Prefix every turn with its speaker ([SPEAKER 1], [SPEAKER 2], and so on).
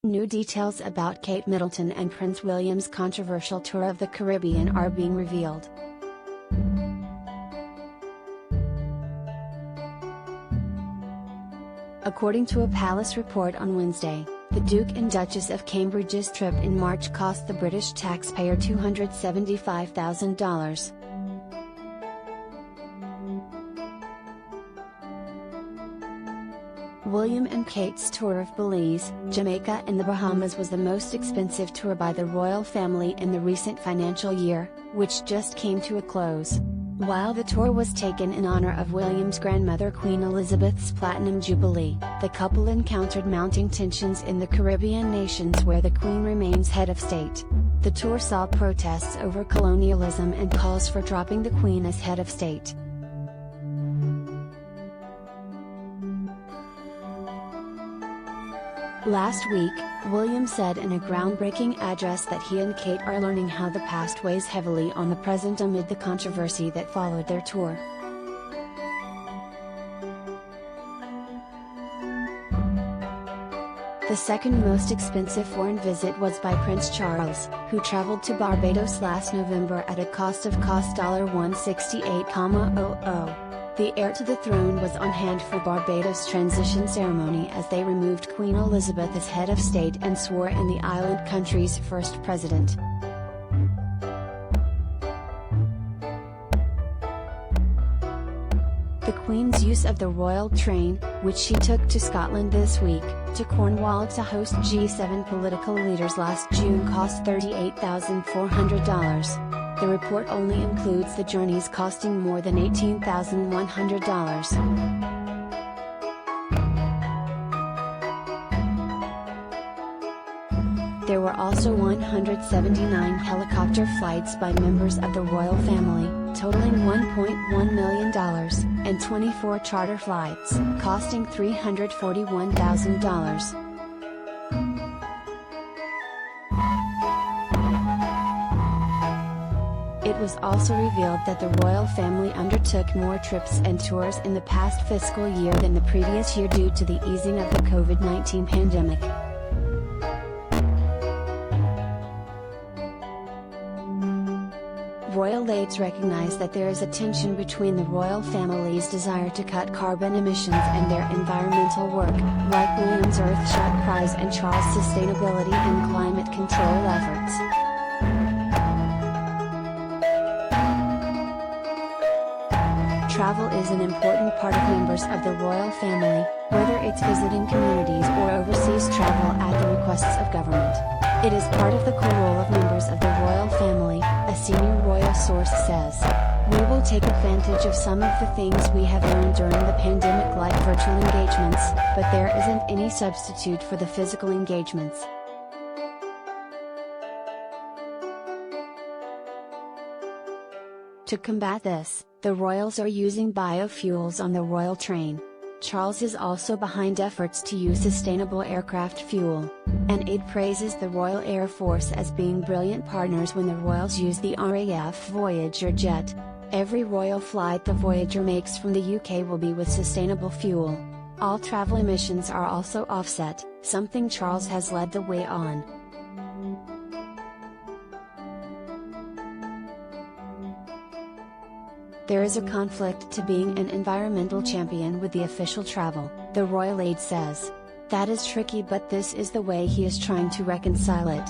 [SPEAKER 1] New details about Kate Middleton and Prince William's controversial tour of the Caribbean are being revealed. According to a palace report on Wednesday, the Duke and Duchess of Cambridge's trip in March cost the British taxpayer $275,000. William and Kate's tour of Belize, Jamaica and the Bahamas was the most expensive tour by the royal family in the recent financial year, which just came to a close. While the tour was taken in honor of William's grandmother Queen Elizabeth's Platinum Jubilee, the couple encountered mounting tensions in the Caribbean nations where the Queen remains head of state. The tour saw protests over colonialism and calls for dropping the Queen as head of state. Last week, William said in a groundbreaking address that he and Kate are learning how the past weighs heavily on the present amid the controversy that followed their tour. The second most expensive foreign visit was by Prince Charles, who traveled to Barbados last November at a cost of $168,000. The heir to the throne was on hand for Barbados' transition ceremony as they removed Queen Elizabeth as head of state and swore in the island country's first president. The Queen's use of the royal train, which she took to Scotland this week, to Cornwall to host G7 political leaders last June cost $38,400. The report only includes the journeys costing more than $18,100. There were also 179 helicopter flights by members of the royal family, totaling $1.1 million, and 24 charter flights, costing $341,000. It was also revealed that the royal family undertook more trips and tours in the past fiscal year than the previous year due to the easing of the COVID-19 pandemic. Royal aides recognize that there is a tension between the royal family's desire to cut carbon emissions and their environmental work, like William's Earthshot Prize and Charles' sustainability and climate control efforts. Travel is an important part of members of the royal family, whether it's visiting communities or overseas travel at the requests of government. It is part of the core role of members of the royal family, a senior royal source says. We will take advantage of some of the things we have learned during the pandemic like virtual engagements, but there isn't any substitute for the physical engagements. To combat this, the royals are using biofuels on the royal train. Charles is also behind efforts to use sustainable aircraft fuel. An aide praises the Royal Air Force as being brilliant partners when the royals use the RAF Voyager jet. Every royal flight the Voyager makes from the UK will be with sustainable fuel. All travel emissions are also offset, something Charles has led the way on. There is a conflict to being an environmental champion with the official travel, the royal aide says. That is tricky, but this is the way he is trying to reconcile it.